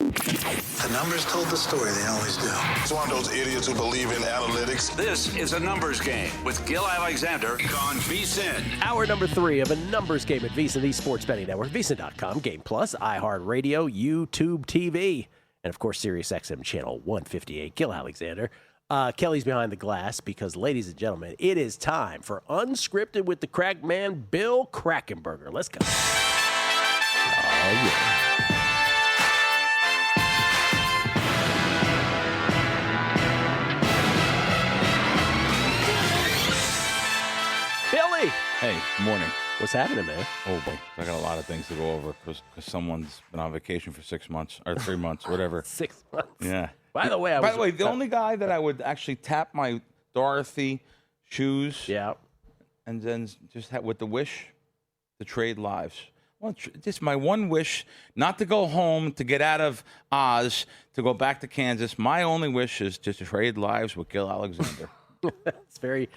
The numbers told the story, they always do. It's one of those idiots who believe in analytics. This is A Numbers Game with Gill Alexander on VSiN. Hour number 3 of A Numbers Game at VSiN, the Sports Betting Network, VSiN.com, Game Plus, iHeartRadio, YouTube TV, and of course, SiriusXM Channel 158. Gill Alexander. Kelley's behind the glass because, ladies and gentlemen, it is time for Unscripted with the crack man, Bill Krackomberger. Let's go. Oh, yeah. Billy! Hey, morning. What's happening, man? Oh, boy. I got a lot of things to go over because someone's been on vacation for 6 months or 3 months, whatever. 6 months. Yeah. By the way, the only guy that I would actually tap my Dorothy shoes and then just have with the wish to trade lives. Well, just my one wish, not to go home, to get out of Oz, to go back to Kansas. My only wish is just to trade lives with Gill Alexander. That's very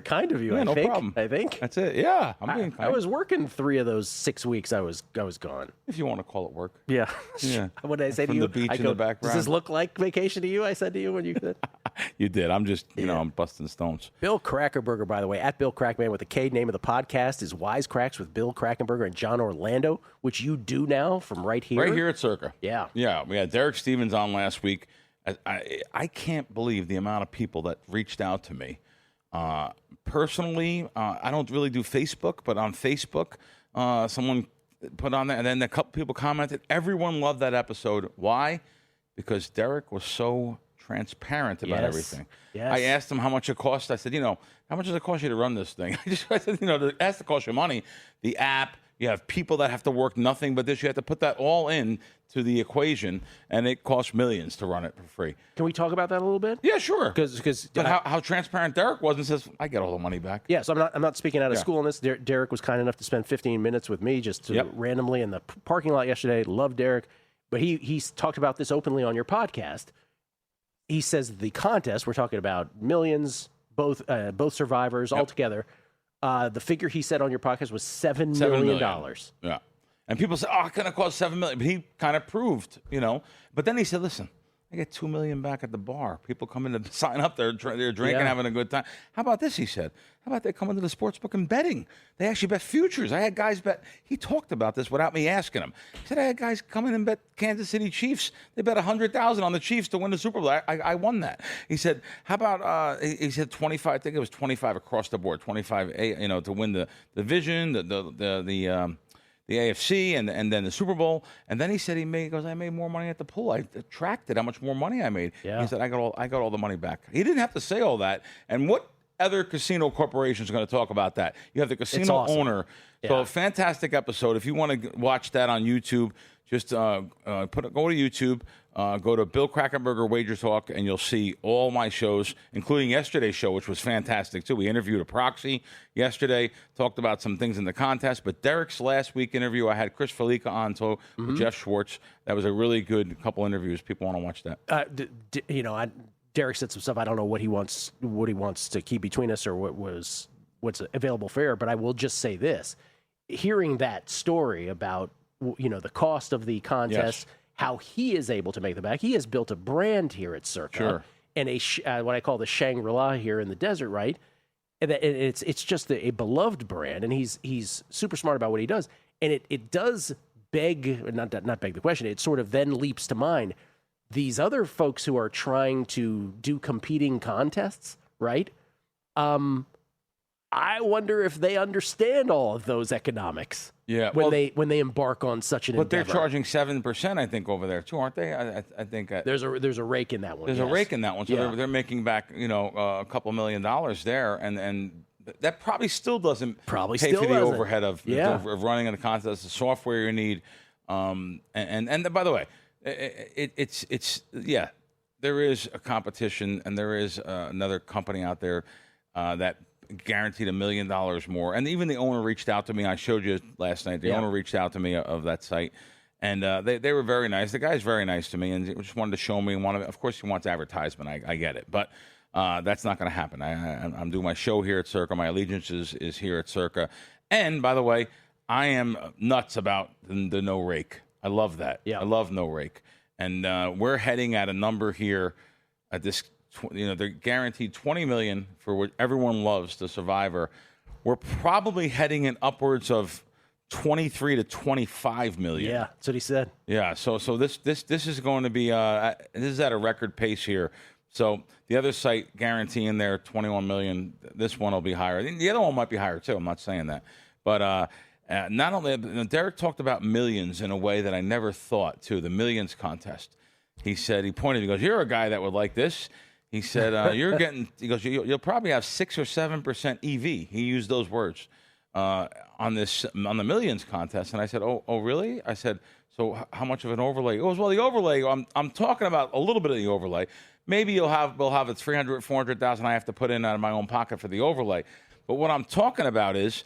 kind of you. Yeah, I no think. problem. I think That's it. Yeah, I'm being kind. I was working 3 of those 6 weeks. I was gone. If you want to call it work. Yeah. Yeah. What did I say From to you? the beach in the background. Does this look like vacation to you? I said to you when you said. You did. I'm just, I'm busting stones. Bill Krackomberger, by the way, at Bill Crackman with a K. Name of the podcast is Wisecracks with Bill Krackomberger and John Orlando, which you do now from right here. Right here at Circa. Yeah. Yeah. We had Derek Stevens on last week. I can't believe the amount of people that reached out to me. Personally, I don't really do Facebook, but on Facebook, someone put on there, and then a couple people commented. Everyone loved that episode. Why? Because Derek was so transparent about everything. Yes. I asked him how much it cost. I said, how much does it cost you to run this thing? I said, it has to cost you money. The app, you have people that have to work nothing but this. You have to put that all in to the equation, and it costs millions to run it for free. Can we talk about that a little bit? Yeah, sure. Because how transparent Derek was and says, I get all the money back. Yeah, so I'm not speaking out of school on this. Derek was kind enough to spend 15 minutes with me just to randomly in the parking lot yesterday. Love Derek. But he's talked about this openly on your podcast. He says the contest, we're talking about millions, both survivors altogether. The figure he said on your podcast was $7 million. Yeah. And people say, it's going to cost $7 million. But he kind of proved, But then he said, listen, I get $2 million back at the bar. People come in to sign up. They're drinking, having a good time. How about this, he said? How about they come into the sports book and betting? They actually bet futures. I had guys bet. He talked about this without me asking him. He said, I had guys come in and bet Kansas City Chiefs. They bet $100,000 on the Chiefs to win the Super Bowl. I won that. He said, how about, he said 25, I think it was 25 across the board, 25, to win the division, the AFC, and then the Super Bowl. And then he said I made more money at the pool. I tracked it, how much more money I made. Yeah. He said, I got all the money back. He didn't have to say all that. And what other casino corporation is going to talk about that? You have the casino owner. Yeah. So a fantastic episode. If you want to watch that on YouTube, just go to YouTube, go to Bill Krackomberger Wager Talk, and you'll see all my shows, including yesterday's show, which was fantastic, too. We interviewed a proxy yesterday, talked about some things in the contest. But Derek's last week interview, I had Chris Felica on, with Jeff Schwartz. That was a really good couple interviews. People want to watch that. Derek said some stuff. I don't know what he wants to keep between us or what's available for air, but I will just say this. Hearing that story about the cost of the contest, how he is able to make the back. He has built a brand here at Circa, and what I call the Shangri-La here in the desert, right? And it's just a beloved brand, and he's super smart about what he does. And it does beg, not beg the question. It sort of then leaps to mind these other folks who are trying to do competing contests, right? I wonder if they understand all of those economics. Yeah, when they embark on such an endeavor. But they're charging 7%, I think, over there too, aren't they? I think there's a rake in that one. There's a rake in that one, so they're making back a couple $1 million there, and that probably still doesn't pay for the overhead of running in the contest, the software you need, and by the way, it's there is a competition, and there is another company out there that guaranteed $1 million more. And even the owner reached out to me. I showed you last night. The owner reached out to me of that site. And they were very nice. The guy's very nice to me and just wanted to show me. Of course, he wants advertisement. I get it. But that's not going to happen. I'm doing my show here at Circa. My allegiance is here at Circa. And, by the way, I am nuts about the no rake. I love that. Yeah. I love no rake. and we're heading at a number here at this. They're guaranteed $20 million for what everyone loves, the Survivor. We're probably heading in upwards of 23 to 25 million. Yeah, that's what he said. Yeah, so this is going to be this is at a record pace here. So the other site guaranteeing their 21 million. This one will be higher. The other one might be higher too. I'm not saying that, but not only Derek talked about millions in a way that I never thought too. The millions contest. He said he goes, "You're a guy that would like this." He said, "You're getting." He goes, "You'll probably have 6 or 7% EV." He used those words on the millions contest, and I said, "Oh, really?" I said, "So how much of an overlay?" He goes, "Well, the overlay. I'm talking about a little bit of the overlay. Maybe we'll have the 300, 400,000 I have to put in out of my own pocket for the overlay. But what I'm talking about is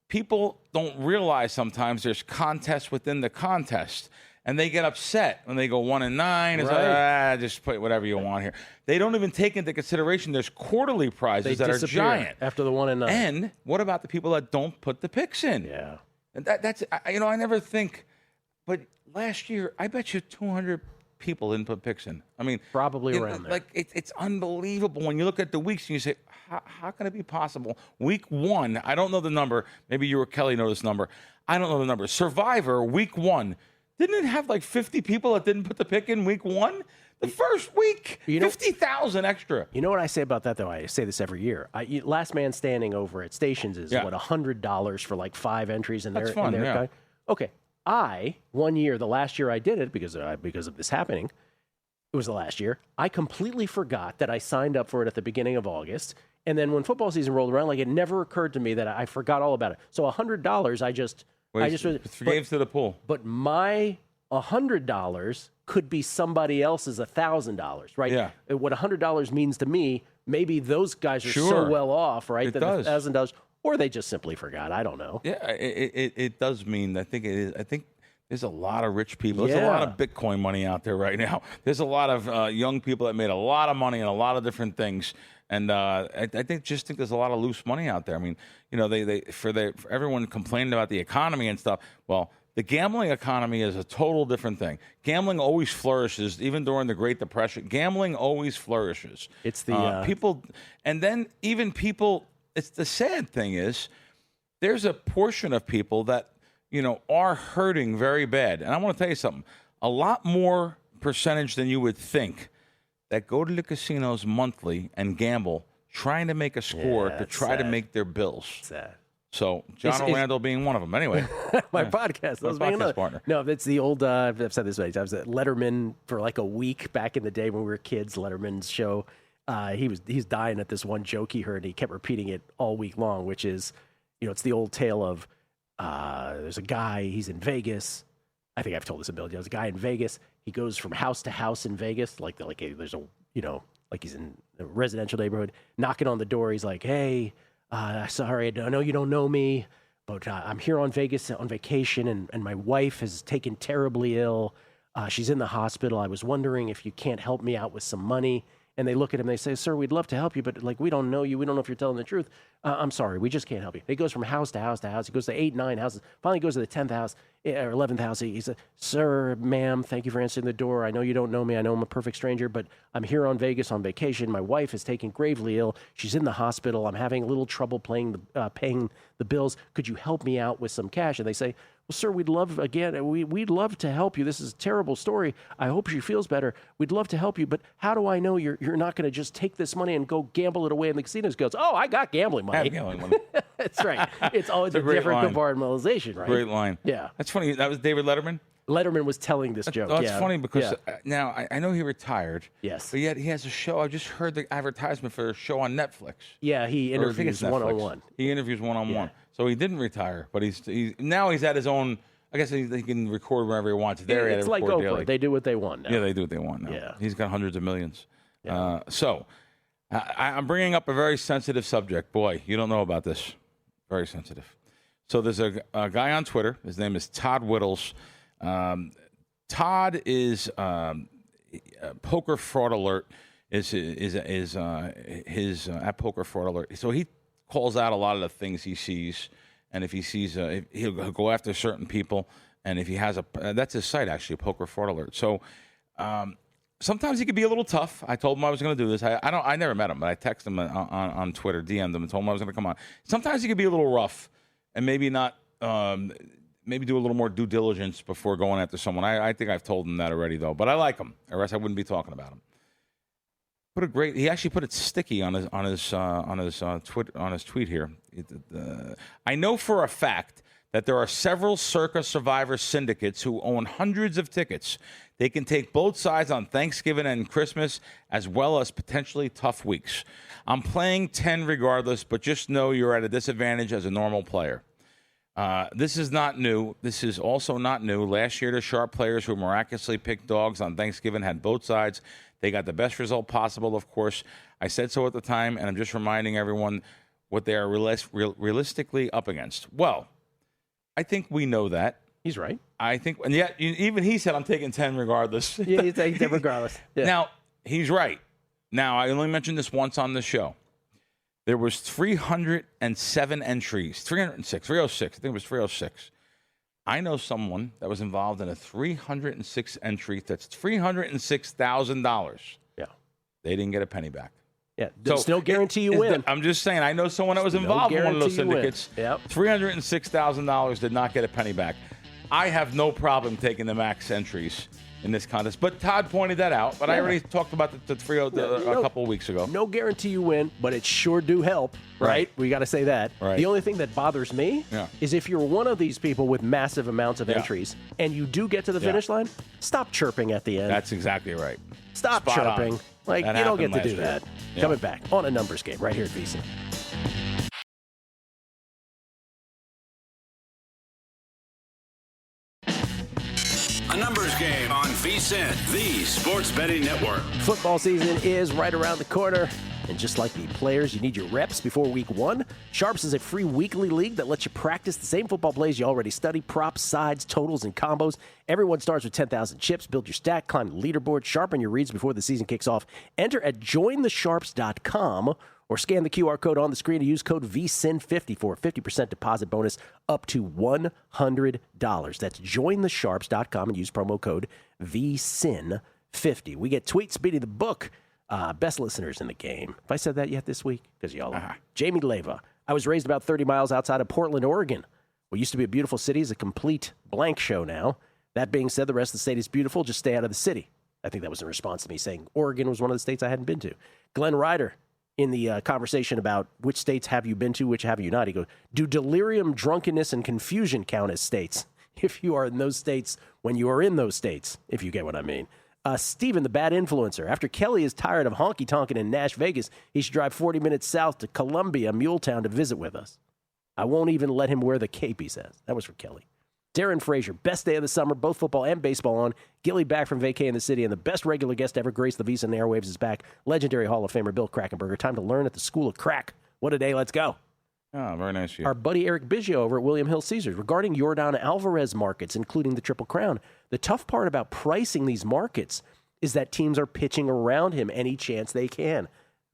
people don't realize sometimes there's contests within the contest." And they get upset when they go 1 and 9. It's like, just put whatever you want here. They don't even take into consideration there's quarterly prizes that are giant after the 1 and 9. And what about the people that don't put the picks in? Yeah, and that's I never think. But last year, I bet you 200 people didn't put picks in. I mean, probably around there. Like it's unbelievable when you look at the weeks and you say, how can it be possible? Week 1, I don't know the number. Maybe you or Kelley know this number. I don't know the number. Survivor, week 1. Didn't it have like 50 people that didn't put the pick in week 1? The first week, 50,000 extra. You know what I say about that, though? I say this every year. Last man standing over at stations is, what, $100 for like 5 entries in That's fun, yeah. Okay. The last year I did it, because of this happening, it was the last year, I completely forgot that I signed up for it at the beginning of August. And then when football season rolled around, like, it never occurred to me that I forgot all about it. So $100, I just gave to the pool. But my $100 could be somebody else's $1,000, right? Yeah. What $100 means to me, maybe those guys are so well off, right? It that does. $1,000, or they just simply forgot. I don't know. Yeah, it does mean. I think it is. I think there's a lot of rich people. There's a lot of Bitcoin money out there right now. There's a lot of young people that made a lot of money in a lot of different things. And I think there's a lot of loose money out there. I mean, for everyone complaining about the economy and stuff. Well, the gambling economy is a total different thing. Gambling always flourishes, even during the Great Depression. Gambling always flourishes. It's the people, and then even people. It's the sad thing is, there's a portion of people that are hurting very bad. And I want to tell you something. A lot more percentage than you would think that go to the casinos monthly and gamble, trying to make a score to try to make their bills. Sad. So John Orlando being one of them. Anyway, my podcast. My podcast partner. No, it's the old. I've said this many times. That Letterman for like a week back in the day when we were kids. Letterman's show. He's dying at this one joke he heard. And he kept repeating it all week long, which is, it's the old tale of there's a guy. He's in Vegas. I think I've told this ability. There's a guy in Vegas. He goes from house to house in Vegas, there's a like he's in a residential neighborhood, knocking on the door. He's like, "Hey, sorry, I know you don't know me, but I'm here on Vegas on vacation, and my wife is taken terribly ill. She's in the hospital. I was wondering if you can't help me out with some money." And they look at him, they say, "Sir, we'd love to help you, but we don't know you. We don't know if you're telling the truth. I'm sorry, we just can't help you." He goes from house to house to house. He goes to 8, 9 houses. Finally goes to the 10th house or 11th house. He said, "Sir, ma'am, thank you for answering the door. I know you don't know me. I know I'm a perfect stranger, but I'm here on Vegas on vacation. My wife is taken gravely ill. She's in the hospital. I'm having a little trouble paying the bills. Could you help me out with some cash?" And they say, "Well, sir, we'd love to help you. This is a terrible story. I hope she feels better. We'd love to help you, but how do I know you're not going to just take this money and go gamble it away in the casinos?" Goes, "Oh, I got gambling money." I have gambling money. That's right. It's always a different compartmentalization, right? Great line. Yeah. That's funny. That was David Letterman? Letterman was telling this joke. That's funny because now I know he retired. Yes. But yet he has a show. I just heard the advertisement for a show on Netflix. Yeah, he interviews one-on-one. He interviews one-on-one. So he didn't retire, but he's now he's at his own. I guess he can record wherever he wants. It's like Oprah. Daily. They do what they want now. Yeah, they do what they want now. Yeah. He's got hundreds of millions. Yeah. I'm bringing up a very sensitive subject. Boy, you don't know about this. Very sensitive. So there's a guy on Twitter. His name is Todd Whittles. Todd is Poker Fraud Alert is his at Poker Fraud Alert. So he calls out a lot of the things he sees, and if he sees he'll go after certain people. And if he has that's his site actually, Poker Fraud Alert. So Sometimes he could be a little tough. I told him I was going to do this. I never met him, but I texted him on Twitter, DM'd him, and told him I was going to come on. Sometimes he could be a little rough, and maybe not. Maybe do a little more due diligence before going after someone. I think I've told him that already, though. But I like him, or else I wouldn't be talking about him. He actually put it sticky on his tweet here. I know for a fact that there are several Circa Survivor syndicates who own hundreds of tickets. They can take both sides on Thanksgiving and Christmas, as well as potentially tough weeks. I'm playing 10 regardless, but just know you're at a disadvantage as a normal player. This is not new. This is also not new. Last year, the sharp players who miraculously picked dogs on Thanksgiving had both sides. They got the best result possible, of course. I said so at the time, and I'm just reminding everyone what they are realistically up against. Well, I think we know that. He's right. I think, and yet even he said, I'm taking 10 regardless. Yeah, he's taking 10 regardless. Yeah. Now, he's right. Now, I only mentioned this once on the show. There was 307 entries, 306. I think it was 306. I know someone that was involved in a 306 entry. That's $306,000. Yeah. They didn't get a penny back. Yeah. There's no guarantee you win. I'm just saying, I know someone that was involved in one of those syndicates. Yep. $306,000 did not get a penny back. I have no problem taking the max entries in this contest. But Todd pointed that out. But I already talked about the a couple of weeks ago. No guarantee you win, but it sure do help, right? We got to say that. Right. The only thing that bothers me is if you're one of these people with massive amounts of entries and you do get to the finish line, stop chirping at the end. That's exactly right. Stop Spot chirping. on. Like, That you don't get happened to do last that. year. Yeah. Coming back on a numbers game right here at VSiN. A numbers game on VSiN, the sports betting network. Football season is right around the corner. And just like the players, you need your reps before week one. Sharps is a free weekly league that lets you practice the same football plays you already study, props, sides, totals, and combos. Everyone starts with 10,000 chips. Build your stack, climb the leaderboard, sharpen your reads before the season kicks off. Enter at jointhesharps.com or scan the QR code on the screen to use code VSIN50 for a 50% deposit bonus up to $100. That's jointhesharps.com and use promo code VSIN50. We get tweets beating the book. Best listeners in the game. Have I said that yet this week? Because y'all are. Jamie Leva. I was raised about 30 miles outside of Portland, Oregon. What used to be a beautiful city is a complete blank show now. That being said, the rest of the state is beautiful. Just stay out of the city. I think that was in response to me saying Oregon was one of the states I hadn't been to. Glenn Ryder, in the conversation about which states have you been to, which have you not, he goes, do delirium, drunkenness, and confusion count as states? If you are in those states when you are in those states, if you get what I mean. Steven, the bad influencer. After Kelley is tired of honky-tonkin' in Nash Vegas, he should drive 40 minutes south to Columbia, Muletown, to visit with us. I won't even let him wear the cape, he says. That was for Kelley. Darren Frazier, best day of the summer, both football and baseball on. Gilly back from vacay in the city, and the best regular guest ever graced the VSiN airwaves is back. Legendary Hall of Famer Bill Krackomberger. Time to learn at the School of Crack. What a day. Let's go. Oh, very nice of you. Our buddy Eric Biggio over at William Hill Caesars. Regarding Yordan Alvarez markets, including the Triple Crown, the tough part about pricing these markets is that teams are pitching around him any chance they can.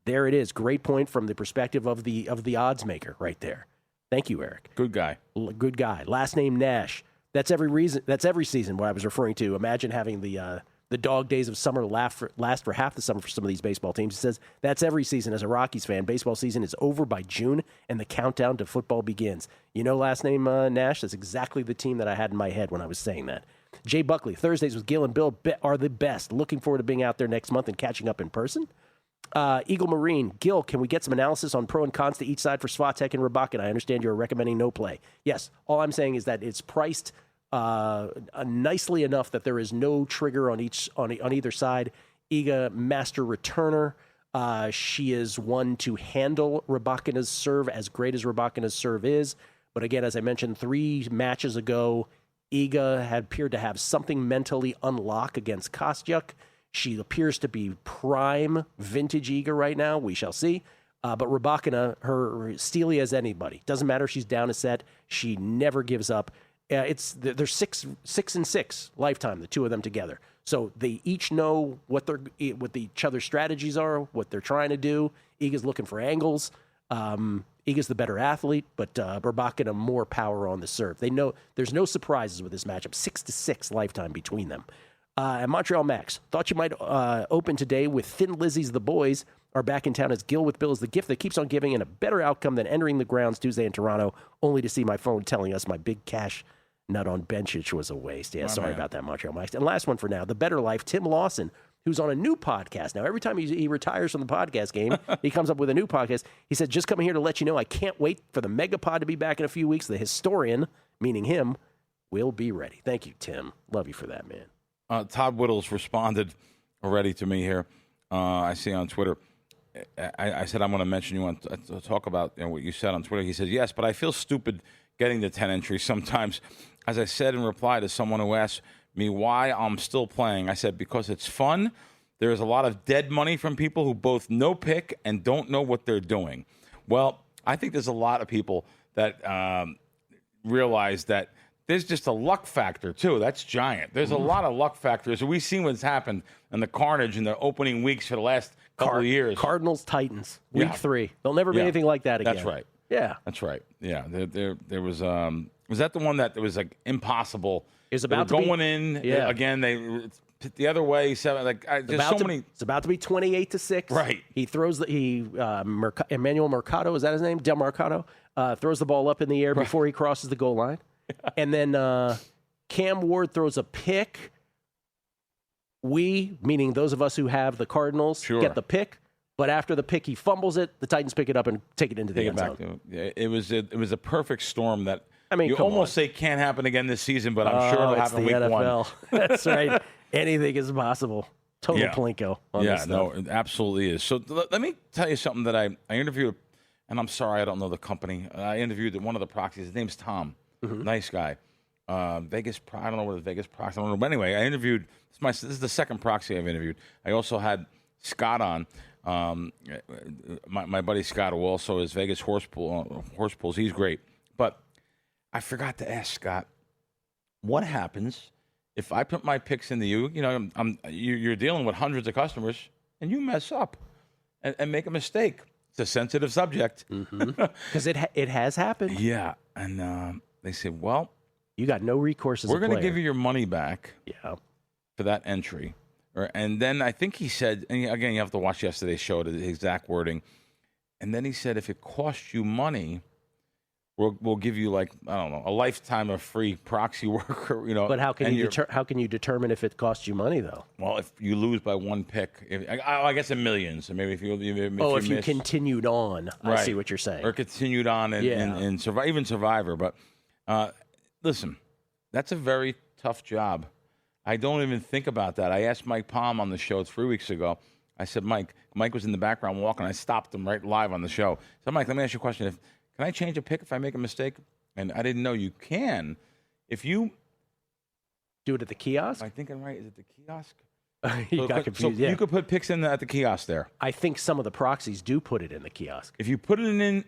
There it is. Great point from the perspective of the odds maker right there. Thank you, Eric. Good guy. Good guy. Last name Nash. That's every season what I was referring to. Imagine having the dog days of summer last for half the summer for some of these baseball teams. It says that's every season. As a Rockies fan, baseball season is over by June, and the countdown to football begins. You know, last name Nash, that's exactly the team that I had in my head when I was saying that. Jay Buckley, Thursdays with Gill and Bill are the best. Looking forward to being out there next month and catching up in person. Eagle Marine, Gill, can we get some analysis on pro and cons to each side for Svatek and Rybakina? I understand you're recommending no play. Yes, all I'm saying is that it's priced nicely enough that there is no trigger on either side. Iga, master returner. She is one to handle Rybakina's serve as great as Rybakina's serve is. But again, as I mentioned 3 matches ago, Iga had appeared to have something mentally unlock against Kostyuk. She appears to be prime vintage Iga right now. We shall see. But Rybakina, her steely as anybody. Doesn't matter if she's down a set. She never gives up. They're 6-6 lifetime, the two of them together. So they each know what each other's strategies are, what they're trying to do. Iga's looking for angles. Iga's the better athlete, but Rybakina more power on the serve. They know there's no surprises with this matchup. 6-6 lifetime between them. At Montreal Max, thought you might open today with Thin Lizzy's The Boys are back in town as Gill with Bill is the gift that keeps on giving and a better outcome than entering the grounds Tuesday in Toronto, only to see my phone telling us my big cash nut on Benchich was a waste. Yeah, sorry about that, Montreal Max. And last one for now, The Better Life, Tim Lawson, who's on a new podcast. Now, every time he retires from the podcast game, he comes up with a new podcast. He said, just coming here to let you know I can't wait for the Megapod to be back in a few weeks. The historian, meaning him, will be ready. Thank you, Tim. Love you for that, man. Todd Whittles responded already to me here. I see on Twitter. I said I'm going to mention you want to talk about what you said on Twitter. He said, yes, but I feel stupid getting the 10 entries sometimes. As I said in reply to someone who asked me why I'm still playing, I said, because it's fun. There is a lot of dead money from people who both know pick and don't know what they're doing. Well, I think there's a lot of people that realize that there's just a luck factor, too. That's giant. There's a lot of luck factors. We've seen what's happened in the carnage in the opening weeks for the last couple of years. Cardinals, Titans, week 3. There'll never be anything like that again. That's right. Yeah. That's right. Yeah. There was that the one that was like impossible? It was about to be going in again. They the other way. 7. Like there's so many. It's about to be 28-6. Right. He throws Emmanuel Mercado. Is that his name? Del Mercado throws the ball up in the air before he crosses the goal line, and then Cam Ward throws a pick. We, meaning those of us who have the Cardinals, get the pick. But after the pick, he fumbles it. The Titans pick it up and take it into the end zone. It was a perfect storm that you come almost say can't happen again this season, but I'm sure it'll happen week NFL. 1. That's right. Anything is possible. Total Plinko on this stuff. No, it absolutely is. So let me tell you something that I interviewed, and I'm sorry I don't know the company. I interviewed one of the proxies. His name's Tom. Nice guy. Vegas. I don't know what the Vegas proxy. I don't know. But anyway, I interviewed. This is the second proxy I've interviewed. I also had Scott on. My buddy Scott, who also is Vegas horse pulls. He's great. But I forgot to ask Scott, what happens if I put my picks into you? You know, you're dealing with hundreds of customers, and you mess up and make a mistake. It's a sensitive subject because it has happened. Yeah, and they said, well, you got no recourse as a player. We're going to give you your money back. Yeah. For that entry. And then I think he said, and again, you have to watch yesterday's show to the exact wording. And then he said, if it costs you money, we'll give you a lifetime of free proxy work. But how can you determine if it costs you money though? Well, if you lose by one pick, I guess in millions. So maybe if you continued on, I see what you're saying, or continued on in even Survivor. But listen, that's a very tough job. I don't even think about that. I asked Mike Palm on the show 3 weeks ago. I said, Mike was in the background walking. I stopped him right live on the show. So, Mike, let me ask you a question. Can I change a pick if I make a mistake? And I didn't know you can. If you do it at the kiosk? I think I'm right. Is it the kiosk? You got confused. Yeah. You could put picks in at the kiosk there. I think some of the proxies do put it in the kiosk. If you put it in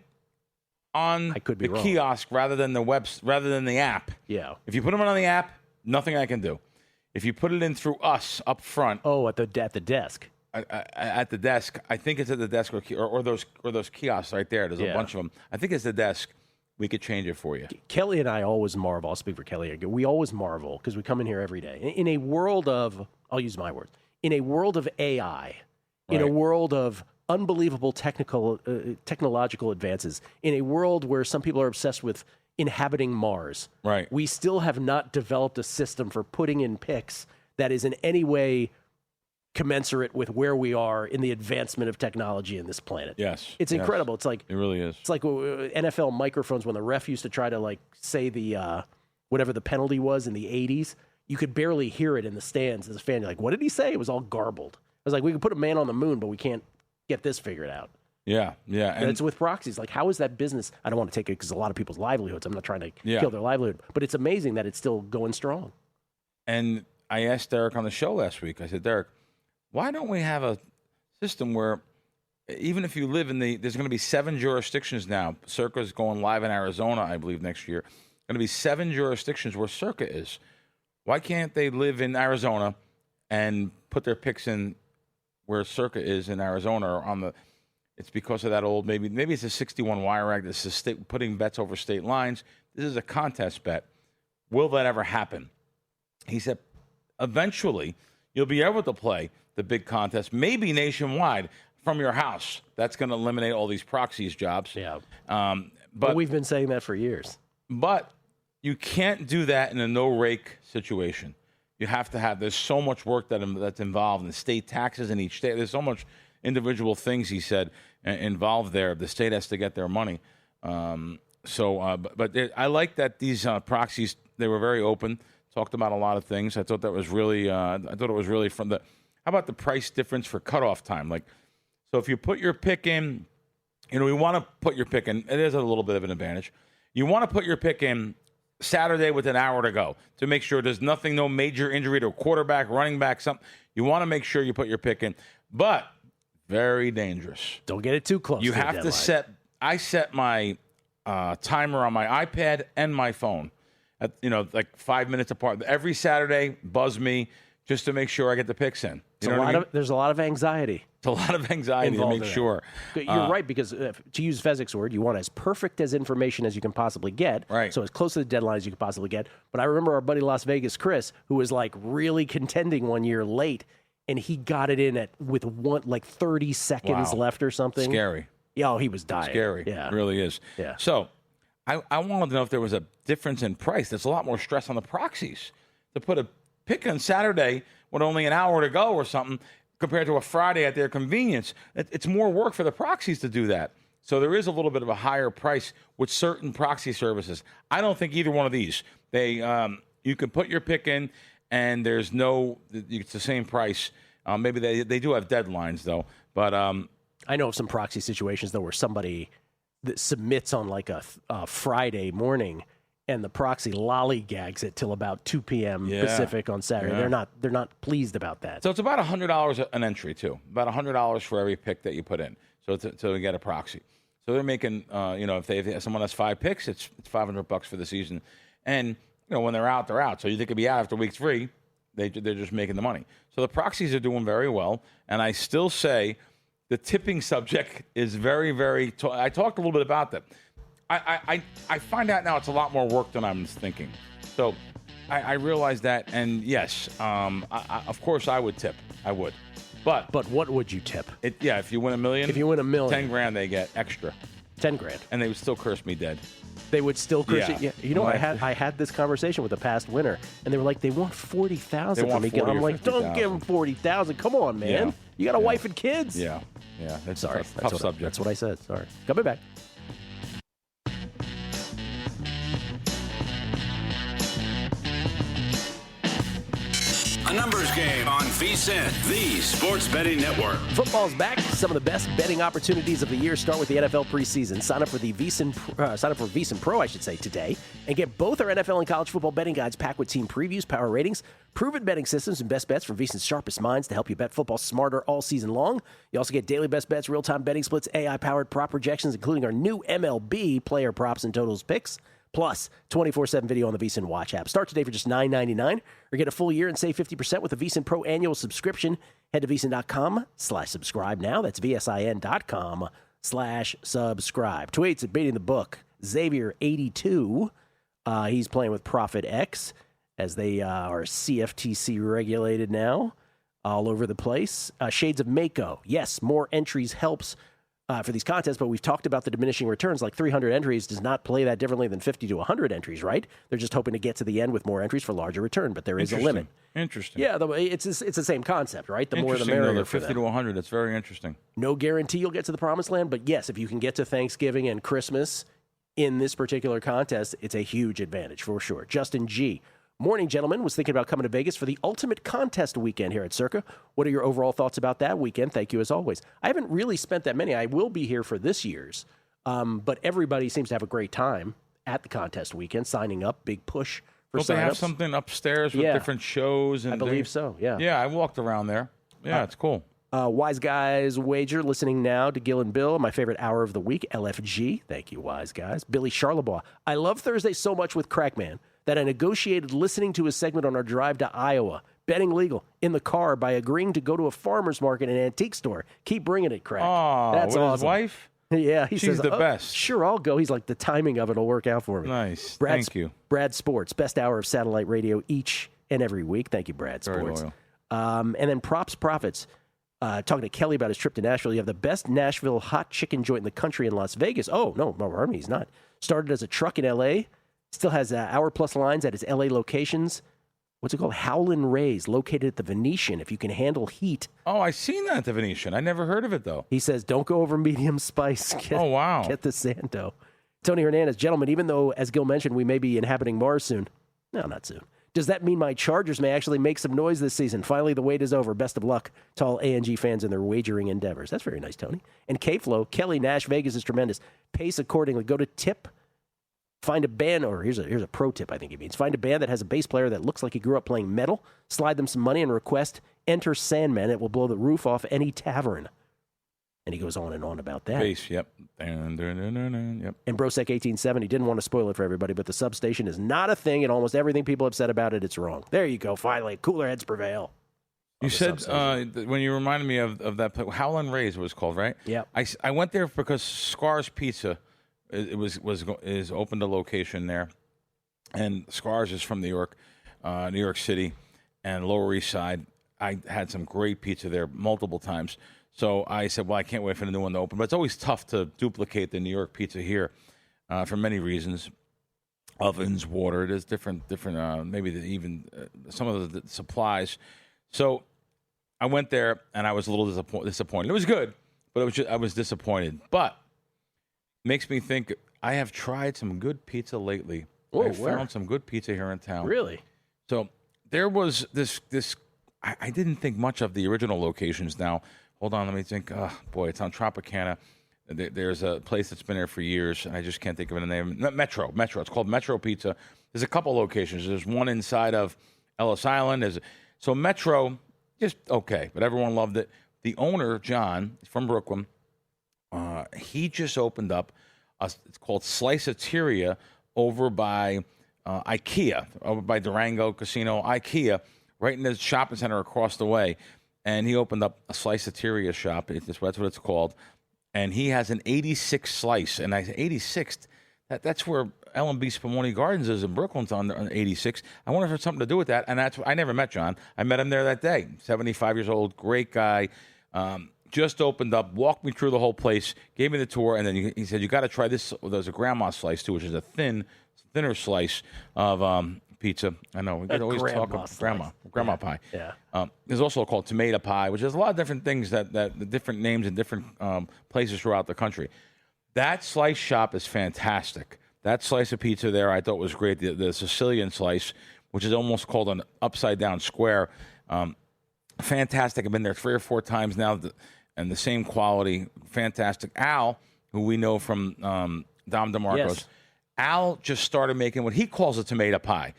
on the kiosk rather than the app. Yeah. If you put them on the app, nothing I can do. If you put it in through us up front, at the desk. At the desk, I think it's at the desk or those kiosks right there. There's a bunch of them. I think it's the desk. We could change it for you. Kelley and I always marvel. I'll speak for Kelley. We always marvel because we come in here every day. In a world of, I'll use my words, in a world of AI, in a world of unbelievable technological advances, in a world where some people are obsessed with inhabiting Mars. Right. We still have not developed a system for putting in picks that is in any way commensurate with where we are in the advancement of technology in this planet. Yes. It's incredible. It's like, it really is. It's like NFL microphones when the ref used to try to say the, whatever the penalty was in the 80s. You could barely hear it in the stands as a fan. You're like, what did he say? It was all garbled. I was like, we could put a man on the moon, but we can't get this figured out. Yeah. And it's with proxies. Like, how is that business? I don't want to take it because a lot of people's livelihoods. I'm not trying to kill their livelihood, but it's amazing that it's still going strong. And I asked Derek on the show last week. I said, Derek, why don't we have a system where even if you live in there's going to be 7 jurisdictions now. Circa's going live in Arizona, I believe, next year. Going to be 7 jurisdictions where Circa is. Why can't they live in Arizona and put their picks in where Circa is in Arizona or on the? It's because of that old maybe it's a 61 Wire Act. This is putting bets over state lines. This is a contest bet. Will that ever happen? He said, eventually you'll be able to play the big contest, maybe nationwide from your house. That's going to eliminate all these proxies jobs. Yeah. But we've been saying that for years. But you can't do that in a no-rake situation. You have to have, there's so much work that's involved in state taxes in each state. There's so much individual things, he said, involved there. The state has to get their money. I like that these proxies, they were very open, talked about a lot of things. I thought that was really, I thought it was really from the, how about the price difference for cutoff time? Like, so if you put your pick in, you know, we want to put your pick in, it is a little bit of an advantage. You want to put your pick in Saturday with an hour to go to make sure there's nothing, no major injury to a quarterback, running back, something. You want to make sure you put your pick in, but very dangerous. Don't get it too close. You have to set, I set my timer on my iPad and my phone at, you know, like 5 minutes apart. Every Saturday, buzz me just to make sure I get the picks in. You know what I mean? There's a lot of anxiety. It's a lot of anxiety to make sure. You're right, because to use Fezzik's word, you want as perfect as information as you can possibly get. Right. So as close to the deadline as you can possibly get. But I remember our buddy Las Vegas Chris, who was like really contending one year late, and he got it in with 30 seconds left or something. Scary. Yeah, he was dying. Scary. Yeah. It really is. Yeah. So I wanted to know if there was a difference in price. There's a lot more stress on the proxies to put a pick on Saturday with only an hour to go or something compared to a Friday at their convenience. It's more work for the proxies to do that. So there is a little bit of a higher price with certain proxy services. I don't think either one of these. They you can put your pick in, and there's no, it's the same price. Maybe they do have deadlines though. But I know of some proxy situations though where somebody that submits on like a Friday morning, and the proxy lollygags it till about 2 p.m. Pacific on Saturday. Yeah. They're not pleased about that. So it's about $100 an entry too. About $100 for every pick that you put in. So to get a proxy. So they're making, if they have someone has 5 picks, it's $500 for the season. And when they're out, they're out. So they could be out after week 3. They're just making the money. So the proxies are doing very well. And I still say the tipping subject is very, very. I talked a little bit about that. I find out now it's a lot more work than I was thinking. So I realize that, and yes, of course I would tip. I would. But what would you tip? If you win $1 million. If you win $1 million. $10,000 they get extra. $10,000. And they would still curse me dead. They would still curse Yeah. you. You know, I had this conversation with a past winner, and they were like, they want $40,000 from me. I'm like, don't give them $40,000. Come on, man. Yeah. You got a wife and kids. Yeah. That's Sorry. a tough subject. That's what I said. Sorry. Coming back. A numbers game on VSiN, the Sports Betting Network. Football's back. Some of the best betting opportunities of the year start with the NFL preseason. Sign up for VSiN Pro, I should say, today, and get both our NFL and college football betting guides packed with team previews, power ratings, proven betting systems, and best bets from VSiN's sharpest minds to help you bet football smarter all season long. You also get daily best bets, real-time betting splits, AI-powered prop projections, including our new MLB player props and totals picks. Plus, 24/7 video on the VSiN Watch app. Start today for just $9.99 or get a full year and save 50% with a VSiN Pro annual subscription. Head to VSiN.com/subscribe now. That's VSIN.com/subscribe. Tweets at Beating the Book. Xavier82. He's playing with Profit X as they are CFTC regulated now all over the place. Shades of Mako. Yes, more entries helps for these contests, but we've talked about the diminishing returns. Like 300 entries does not play that differently than 50 to 100 entries, right? They're just hoping to get to the end with more entries for larger return, but there is a limit. Interesting. Yeah, it's the same concept, right? The more the merrier. Though, 50 to 100. That's very interesting. No guarantee you'll get to the promised land, but yes, if you can get to Thanksgiving and Christmas in this particular contest, it's a huge advantage for sure. Justin G. Morning, gentlemen. Was thinking about coming to Vegas for the ultimate contest weekend here at Circa. What are your overall thoughts about that weekend? Thank you as always. I haven't really spent that many. I will be here for this year's, but everybody seems to have a great time at the contest weekend, signing up, big push for Don't they have sign-ups. something upstairs with different shows? And I believe so, yeah. Yeah, I walked around there. Yeah, it's cool. Wise Guys Wager, listening now to Gill and Bill, my favorite hour of the week, LFG. Thank you, Wise Guys. Billy Charlebois. I love Thursday so much with Crackman that I negotiated listening to his segment on our drive to Iowa. Betting legal in the car by agreeing to go to a farmer's market and antique store. Keep bringing it, Crack. Oh, that's with awesome. his wife? Yeah, he She's says, the best. Sure, I'll go. He's like, the timing of it will work out for me. Nice. Brad, Thank you. Brad Sports, best hour of satellite radio each and every week. Thank you, Brad Very Sports. loyal. And then Props Profits, talking to Kelley about his trip to Nashville. You have the best Nashville hot chicken joint in the country in Las Vegas. Oh, no, pardon me, he's not. Started as a truck in L.A., still has hour-plus lines at his L.A. locations. What's it called? Howlin' Ray's, located at the Venetian. If you can handle heat. Oh, I seen that at the Venetian. I never heard of it, though. He says, don't go over medium spice. Wow. Get the Santo. Tony Hernandez, gentlemen, even though, as Gill mentioned, we may be inhabiting Mars soon. No, not soon. Does that mean my Chargers may actually make some noise this season? Finally, the wait is over. Best of luck to all A&G fans in their wagering endeavors. That's very nice, Tony. And K-Flow, Kelley, Nash, Vegas is tremendous. Pace accordingly. Go to tip. Find a band, or here's a pro tip, I think he means. Find a band that has a bass player that looks like he grew up playing metal. Slide them some money and request Enter Sandman. It will blow the roof off any tavern. And he goes on and on about that. Bass, yep. Yep. And Brosec 1870 didn't want to spoil it for everybody, but the substation is not a thing, and almost everything people have said about it, it's wrong. There you go. Finally, cooler heads prevail. You said when you reminded me of that place, Howlin' Ray's was called, right? Yeah. I went there because Scar's Pizza is opened a location there, and Scar's is from New York City, and Lower East Side. I had some great pizza there multiple times. So I said, well, I can't wait for the new one to open. But it's always tough to duplicate the New York pizza here for many reasons. Ovens, water, there's different maybe even some of the supplies. So I went there, and I was a little disappointed. It was good, but I was disappointed. But makes me think I have tried some good pizza lately. I found some good pizza here in town. Really? So there was this I didn't think much of the original locations now. Hold on, let me think. Oh, boy, it's on Tropicana. There's a place that's been there for years, and I just can't think of the name. Metro. It's called Metro Pizza. There's a couple locations. There's one inside of Ellis Island. So Metro, just okay, but everyone loved it. The owner, John, from Brooklyn, he just opened up, it's called Sliceateria over by IKEA, over by Durango Casino, IKEA, right in the shopping center across the way. And he opened up a Sliceateria shop. That's what it's called. And he has an 86 slice. And I said, 86th? That's where L&B Spumoni Gardens is in Brooklyn's on 86. I wonder if it's something to do with that. And I never met John. I met him there that day. 75 years old, great guy. Just opened up, walked me through the whole place, gave me the tour, and then he said, you got to try this. There's a grandma slice, too, which is a thinner slice of pizza. I know. We could always talk about grandma pie. Yeah. There's also called tomato pie, which is a lot of different things that the different names in different places throughout the country. That slice shop is fantastic. That slice of pizza there I thought was great. The Sicilian slice, which is almost called an upside-down square. Fantastic. I've been there 3 or 4 times now, and the same quality. Fantastic. Al, who we know from Dom DeMarco's, yes. Al just started making what he calls a tomato pie.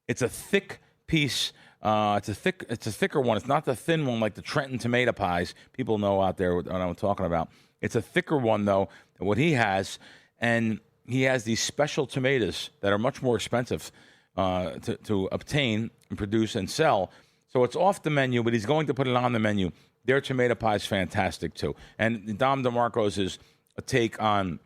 It's a thick piece. It's a thicker one. It's not the thin one like the Trenton tomato pies people know out there what I'm talking about. It's a thicker one, though, than what he has. And he has these special tomatoes that are much more expensive to obtain and produce and sell. So it's off the menu, but he's going to put it on the menu. Their tomato pie is fantastic, too. And Dom DeMarco's is a take on,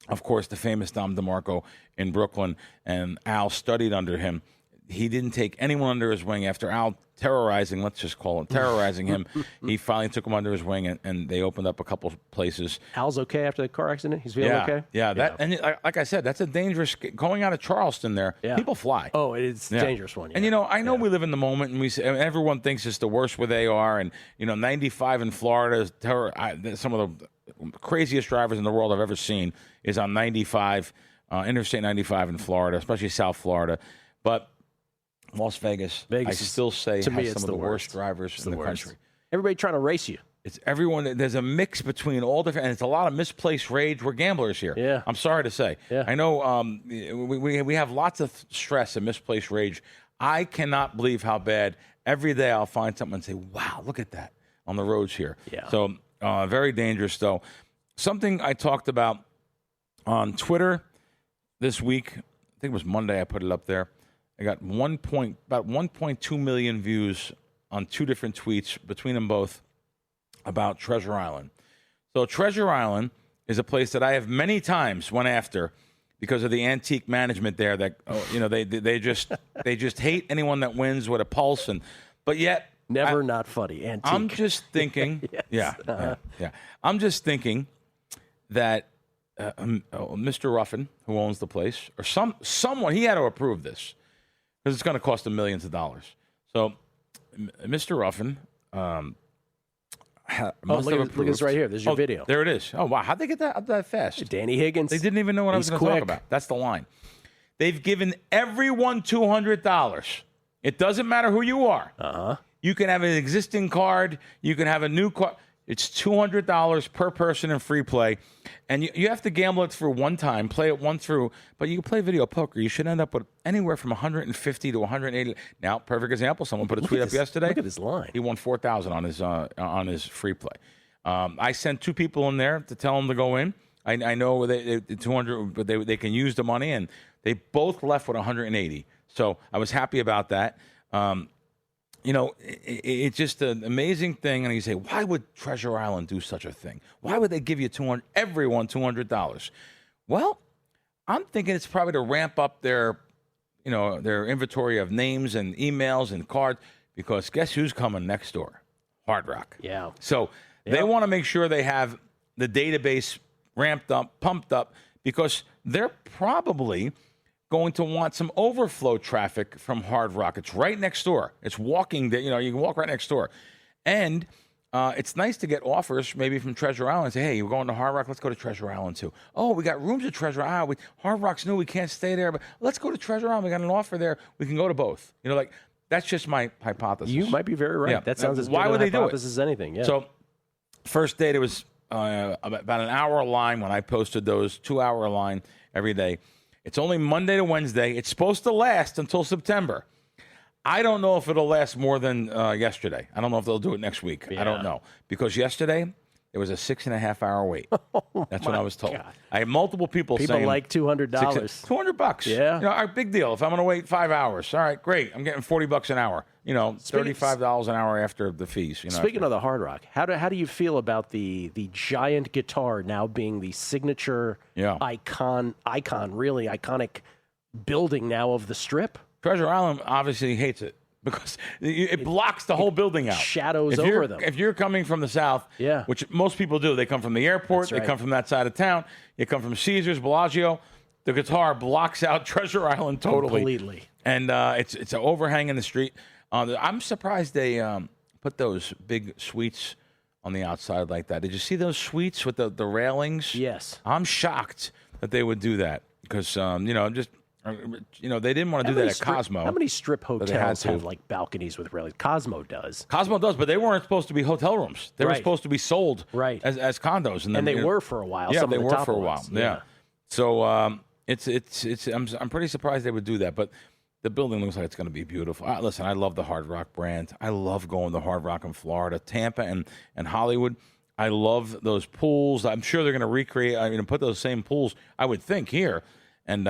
of course, the famous Dom DeMarco in Brooklyn. And Al studied under him. He didn't take anyone under his wing after Al terrorizing him. He finally took him under his wing, and they opened up a couple places. Al's okay after the car accident? He's feeling okay? Yeah. And like I said, that's a dangerous, going out of Charleston there, people fly. Oh, it's a dangerous one. Yeah. And, I know we live in the moment, and everyone thinks it's the worst where they are. And, 95 in Florida is some of the craziest drivers in the world I've ever seen is on 95, Interstate 95 in Florida, especially South Florida. But Las Vegas, I still say, has some of the worst drivers in the country. Everybody trying to race you. It's everyone. There's a mix between all different, and it's a lot of misplaced rage. We're gamblers here. Yeah. I'm sorry to say. Yeah. I know we have lots of stress and misplaced rage. I cannot believe how bad. Every day I'll find something and say, wow, look at that on the roads here. Yeah. So very dangerous, though. Something I talked about on Twitter this week, I think it was Monday I put it up there. I got about 1.2 million views on 2 different tweets between them both about Treasure Island. So Treasure Island is a place that I have many times went after because of the antique management there. That they just hate anyone that wins with a pulse, but yet not funny. Antique. I'm just thinking, Yes. yeah. I'm just thinking that Mr. Ruffin, who owns the place, or someone, he had to approve this because it's going to cost him millions of dollars. So, Mr. Ruffin. Look at this right here. This is your video. There it is. Oh, wow. How'd they get that up that fast? Danny Higgins. They didn't even know what I was going to talk about. That's the line. They've given everyone $200. It doesn't matter who you are. Uh-huh. You can have an existing card. You can have a new card. It's $200 per person in free play. And you have to gamble it through one time, play it one through. But you can play video poker. You should end up with anywhere from 150 to 180. Now, perfect example. Someone put a tweet up yesterday. Look at this line. He won $4,000 on his free play. I sent 2 people in there to tell them to go in. I know they 200, but they can use the money, and they both left with 180. So I was happy about that. It's just an amazing thing. And you say, why would Treasure Island do such a thing? Why would they give you everyone $200? Well, I'm thinking it's probably to ramp up their inventory of names and emails and cards, because guess who's coming next door? Hard Rock. Yeah. So they want to make sure they have the database ramped up, pumped up, because they're probably going to want some overflow traffic from Hard Rock. It's right next door. It's walking. You can walk right next door, and it's nice to get offers maybe from Treasure Island. And say, hey, you're going to Hard Rock. Let's go to Treasure Island too. Oh, we got rooms at Treasure Island. Hard Rock's new. We can't stay there, but let's go to Treasure Island. We got an offer there. We can go to both. That's just my hypothesis. You might be very right. Yeah. That sounds as why good would a they do hypothesis it? as anything. Yeah. So first day there was about an hour line when I posted those 2-hour line every day. It's only Monday to Wednesday. It's supposed to last until September. I don't know if it'll last more than yesterday. I don't know if they'll do it next week. Yeah. I don't know. Because yesterday, there was a 6.5-hour wait. That's what I was told. God. I had multiple people saying... like $200. $200. Yeah. Our big deal. If I'm going to wait 5 hours, all right, great. I'm getting $40 an hour. $35 an hour after the fees. Speaking of the Hard Rock, how do you feel about the giant guitar now being the signature icon, really iconic building now of the Strip? Treasure Island obviously hates it because it blocks the whole building out. Shadows over them. If you're coming from the south, which most people do, they come from the airport, they come from that side of town, you come from Caesars, Bellagio, the guitar blocks out Treasure Island totally. Completely. And it's an overhang in the street. I'm surprised they put those big suites on the outside like that. Did you see those suites with the railings? Yes. I'm shocked that they would do that because, they didn't want to do that at Cosmo. How many Strip hotels have like balconies with railings? Cosmo does, but they weren't supposed to be hotel rooms. They were supposed to be sold as condos, and they were for a while. Yeah, they were for a while. Ones. Yeah. So I'm pretty surprised they would do that, but the building looks like it's going to be beautiful. Listen, I love the Hard Rock brand. I love going to Hard Rock in Florida, Tampa, and Hollywood. I love those pools. I'm sure they're going to recreate. Put those same pools, I would think, here, and.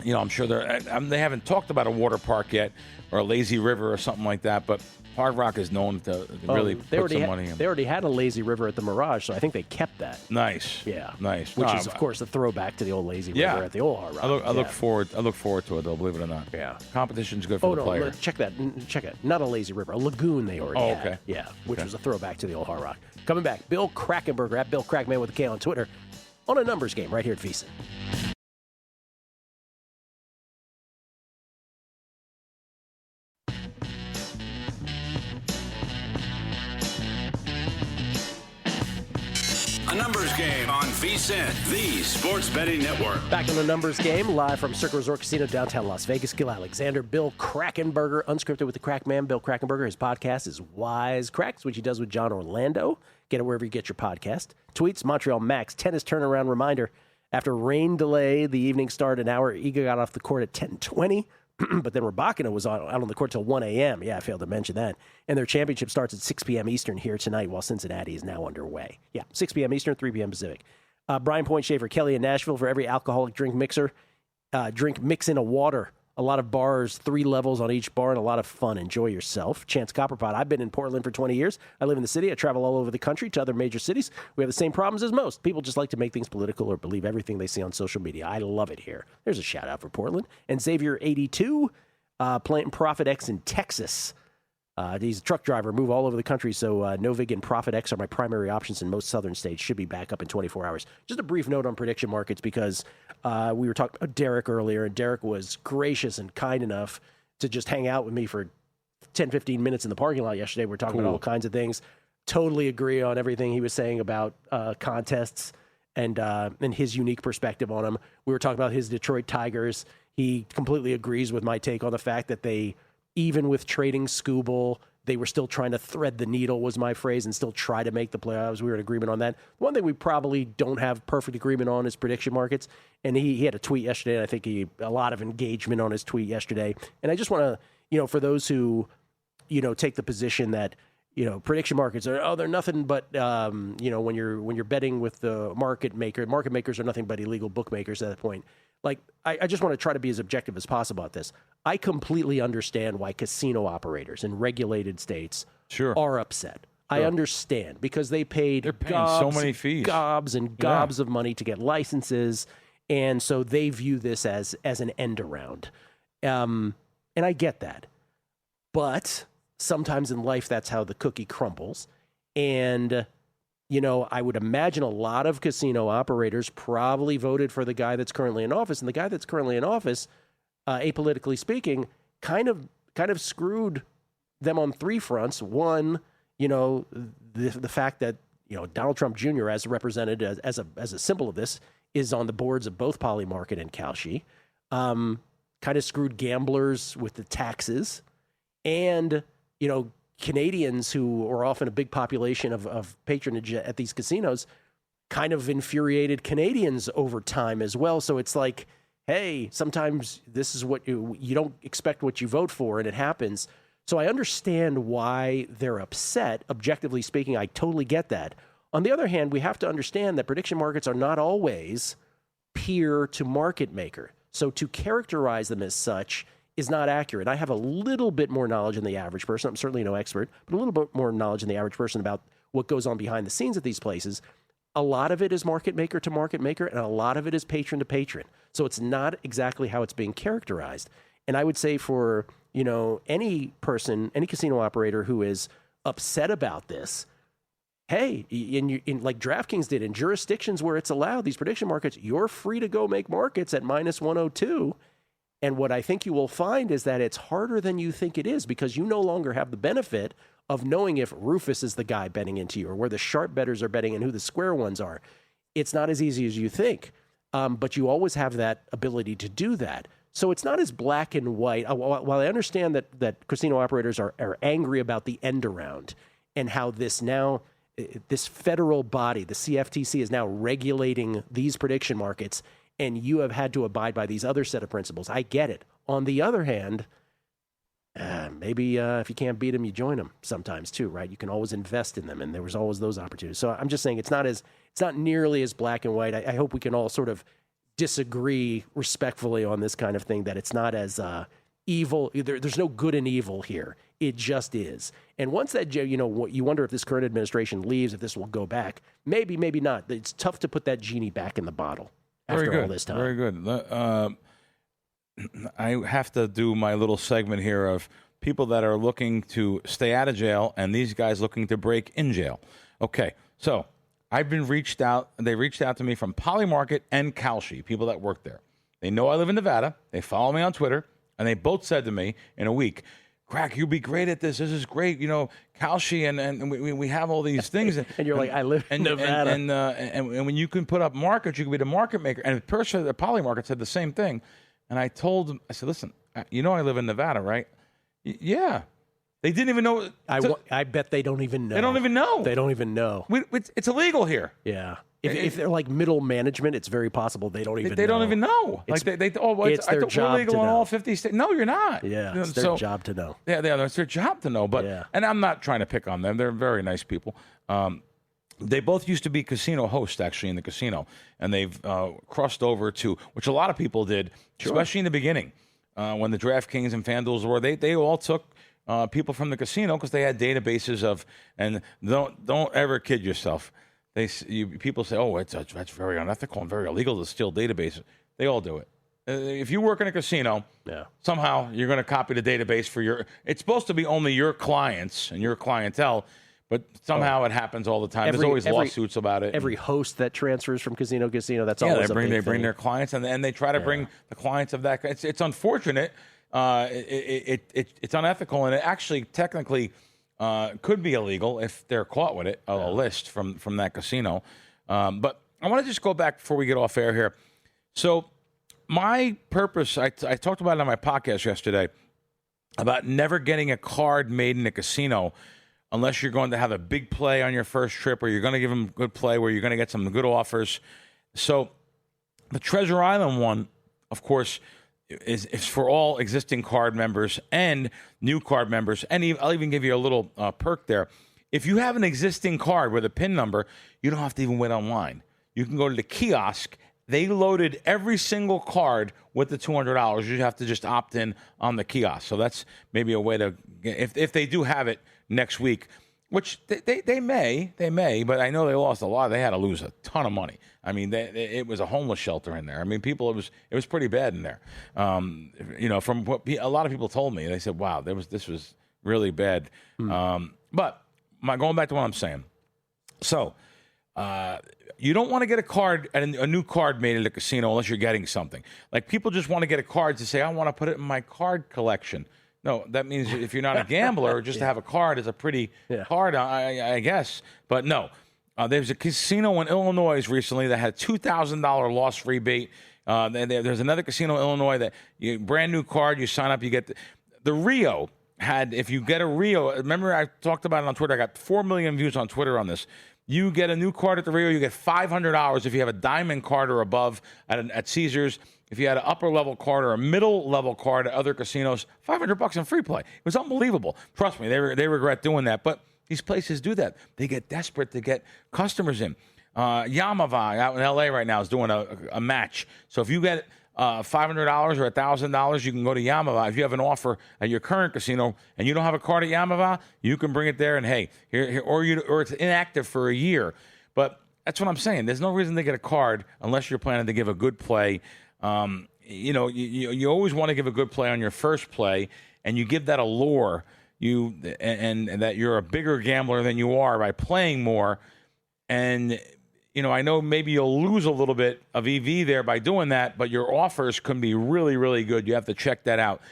I'm sure they haven't talked about a water park yet or a lazy river or something like that, but Hard Rock is known to really put some money in. They already had a lazy river at the Mirage, so I think they kept that. Nice. Yeah. Nice. Which is, of course, a throwback to the old lazy river at the old Hard Rock. I look forward to it, though, believe it or not. Yeah. Competition's good for the player. Check it. Not a lazy river, a lagoon they already had. Okay. Yeah, which was a throwback to the old Hard Rock. Coming back, Bill Krackomberger at Bill Crackman with a K on Twitter on a numbers game right here at VSiN. A numbers game on VSiN, the sports betting network. Back in the numbers game, live from Circle Resort Casino, downtown Las Vegas. Gill Alexander, Bill Krackomberger, Unscripted with the Crack Man. Bill Krackomberger, his podcast is Wise Cracks, which he does with John Orlando. Get it wherever you get your podcast. Tweets, Montreal Max, tennis turnaround reminder. After rain delay, the evening started an hour. Iga got off the court at 10:20. But then Rybakina was out on the court till 1 a.m. Yeah, I failed to mention that. And their championship starts at 6 p.m. Eastern here tonight while Cincinnati is now underway. Yeah, 6 p.m. Eastern, 3 p.m. Pacific. Brian Point Schaefer, Kelley in Nashville. For every alcoholic drink mixer, drink mix in a water A lot of bars, 3 levels on each bar, and a lot of fun. Enjoy yourself. Chance Copperpot. I've been in Portland for 20 years. I live in the city. I travel all over the country to other major cities. We have the same problems as most. People just like to make things political or believe everything they see on social media. I love it here. There's a shout out for Portland. And Xavier82, Plant and Profit X in Texas. He's a truck driver, move all over the country, so Novig and Profit X are my primary options in most southern states. Should be back up in 24 hours. Just a brief note on prediction markets, because we were talking about Derek earlier, and Derek was gracious and kind enough to just hang out with me for 10, 15 minutes in the parking lot yesterday. We're talking about all kinds of things. Totally agree on everything he was saying about contests and his unique perspective on them. We were talking about his Detroit Tigers. He completely agrees with my take on the fact that they, even with trading Skubal, they were still trying to thread the needle, was my phrase, and still try to make the playoffs. We were in agreement on that. One thing we probably don't have perfect agreement on is prediction markets. And he had a tweet yesterday, and I think a lot of engagement on his tweet yesterday. And I just want to, for those who, take the position that, prediction markets are, they're nothing but, when you're betting with the market makers are nothing but illegal bookmakers at that point. Like, I just want to try to be as objective as possible about this. I completely understand why casino operators in regulated states are upset. I understand, because they're paying so many fees, gobs and gobs of money to get licenses, and so they view this as an end around. And I get that, but sometimes in life that's how the cookie crumbles, and I would imagine a lot of casino operators probably voted for the guy that's currently in office, and the guy that's currently in office, apolitically speaking, kind of screwed them on 3 fronts. One, the fact that Donald Trump Jr., as represented as a symbol of this, is on the boards of both Polymarket and Kalshi. Kind of screwed gamblers with the taxes, and Canadians, who are often a big population of patronage at these casinos, kind of infuriated Canadians over time as well. So it's like, hey, sometimes this is what you don't expect what you vote for, and it happens. So I understand why they're upset. Objectively speaking, I totally get that. On the other hand, we have to understand that prediction markets are not always peer to market maker. So to characterize them as such is not accurate. I have a little bit more knowledge than the average person. I'm certainly no expert, but a little bit more knowledge than the average person about what goes on behind the scenes at these places. A lot of it is market maker to market maker, and a lot of it is patron to patron. So it's not exactly how it's being characterized. And I would say for, any person, any casino operator who is upset about this, hey, like DraftKings did, in jurisdictions where it's allowed, these prediction markets, you're free to go make markets at minus 102. And what I think you will find is that it's harder than you think it is, because you no longer have the benefit of knowing if Rufus is the guy betting into you, or where the sharp bettors are betting and who the square ones are. It's not as easy as you think, but you always have that ability to do that. So it's not as black and white. While I understand that casino operators are angry about the end around and how this federal body, the CFTC, is now regulating these prediction markets, and you have had to abide by these other set of principles. I get it. On the other hand, maybe if you can't beat them, you join them sometimes too, right? You can always invest in them, and there was always those opportunities. So I'm just saying it's not nearly as black and white. I hope we can all sort of disagree respectfully on this kind of thing, that it's not as evil. There's no good and evil here. It just is. And once that, you wonder if this current administration leaves, if this will go back. Maybe, maybe not. It's tough to put that genie back in the bottle. After all this time. Very good. I have to do my little segment here of people that are looking to stay out of jail and these guys looking to break in jail. Okay, so I've been reached out. They reached out to me from Polymarket and Kalshi, people that work there. They know I live in Nevada. They follow me on Twitter, and they both said to me in a week, Crack, you'll be great at this. This is great. Kalshi, and we have all these things. And you're like, I live in Nevada. And when you can put up markets, you can be the market maker. And the person at Polymarket said the same thing. And I told them, I said, listen, I live in Nevada, right? Yeah. They didn't even know. I bet they don't even know. They don't even know. They don't even know. It's illegal here. Yeah. If they're like middle management, it's very possible they don't even know. They don't even know. It's their job we're legal in all 50 states. No, you're not. Yeah, it's their job to know. Yeah, it's their job to know. But and I'm not trying to pick on them. They're very nice people. They both used to be casino hosts, actually, in the casino. And they've crossed over to, which a lot of people did, especially in the beginning. when the DraftKings and FanDuels were, they all took people from the casino because they had databases of, and don't ever kid yourself. People say, oh, that's very unethical and very illegal to steal databases. They all do it. If you work in a casino, somehow you're going to copy the database for your. It's supposed to be only your clients and your clientele, but somehow it happens all the time. There's always lawsuits about it. Every host that transfers from casino to casino, that's always a big thing. They bring their clients, and they try to bring the clients of that. It's unfortunate. It's unethical, and it actually technically could be illegal if they're caught with it. A list from that casino. But I want to just go back before we get off air here. So my purpose, I talked about it on my podcast yesterday about never getting a card made in a casino unless you're going to have a big play on your first trip, or you're going to give them good play where you're going to get some good offers. So the Treasure Island one, of course, is for all existing card members and new card members. And I'll even give you a little perk there. If you have an existing card with a PIN number, you don't have to even wait online. You can go to the kiosk. They loaded every single card with the $200. You have to just opt in on the kiosk. So that's maybe a way to get, if they do have it next week, which they may, but I know they lost a lot. They had to lose a ton of money. I mean, it was a homeless shelter in there. I mean, it was pretty bad in there. From what a lot of people told me, they said, "Wow, this was really bad." But going back to what I'm saying, so you don't want to get a card a new card made at a casino unless you're getting something. Like people just want to get a card to say, "I want to put it in my card collection." No, that means if you're not a gambler, just to have a card is a pretty card, I guess. But no, there's a casino in Illinois recently that had $2,000 loss rebate. There's another casino in Illinois that brand new card, you sign up, you get the Rio had. If you get a Rio, remember I talked about it on Twitter. I got 4 million views on Twitter on this. You get a new card at the Rio, you get $500 if you have a diamond card or above at Caesars. If you had an upper-level card or a middle-level card at other casinos, $500 in free play. It was unbelievable. Trust me, they regret doing that. But these places do that. They get desperate to get customers in. Yamava out in L.A. right now is doing a match. So if you get $500 or $1,000, you can go to Yamava. If you have an offer at your current casino and you don't have a card at Yamava, you can bring it there and, hey, here or it's inactive for a year. But that's what I'm saying. There's no reason to get a card unless you're planning to give a good play. You always want to give a good play on your first play, and you give that allure. And that you're a bigger gambler than you are by playing more. And I know maybe you'll lose a little bit of EV there by doing that, but your offers can be really, really good. You have to check that out.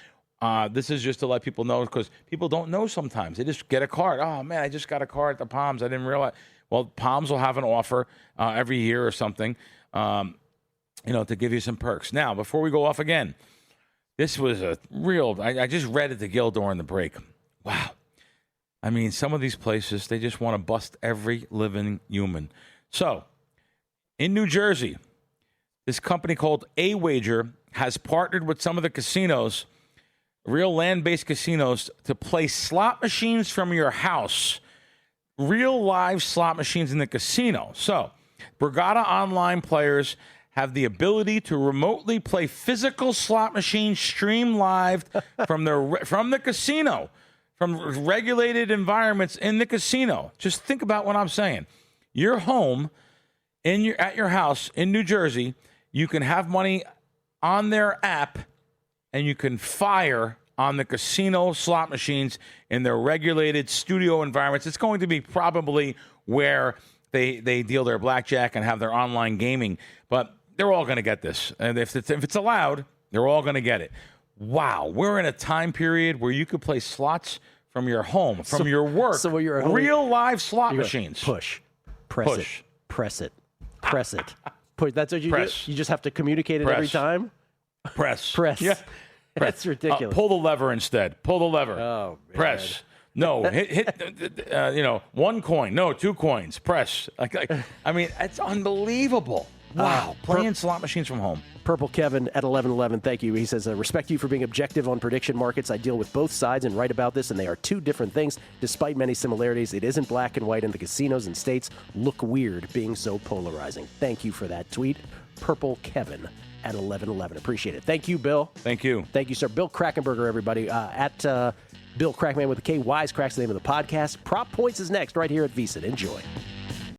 This is just to let people know because people don't know sometimes. They just get a card. Oh man, I just got a card at the Palms. I didn't realize. Well, Palms will have an offer every year or something. To give you some perks. Now, before we go off again, this was a real. I just read it to Gill during the break. Wow. I mean, some of these places, they just want to bust every living human. So, in New Jersey, this company called A-Wager has partnered with some of the casinos, real land-based casinos, to play slot machines from your house. Real live slot machines in the casino. So, Borgata Online players have the ability to remotely play physical slot machines streamed live from the casino, from regulated environments in the casino. Just think about what I'm saying. You're home at your house in New Jersey. You can have money on their app, and you can fire on the casino slot machines in their regulated studio environments. It's going to be probably where they deal their blackjack and have their online gaming, but they're all going to get this. And if it's allowed, they're all going to get it. Wow. We're in a time period where you could play slots from your home, from your work. So you're real live slot machines. Press it. Push. That's what you do? You just have to communicate it every time? Press. Yeah. That's ridiculous. Pull the lever instead. Pull the lever. Oh, man. Press. No, hit 1 coin. No, 2 coins. Press. I mean, it's unbelievable. Wow. Playing slot machines from home. Purple Kevin at 1111, thank you. He says, respect you for being objective on prediction markets. I deal with both sides and write about this, and they are two different things. Despite many similarities, it isn't black and white, and the casinos and states look weird being so polarizing. Thank you for that tweet. Purple Kevin at 1111. Appreciate it. Thank you, Bill. Thank you. Thank you, sir. Bill Krackomberger, everybody. At Bill Crackman with a K. Wisecrack's the name of the podcast. Prop Points is next right here at VSiN. Enjoy.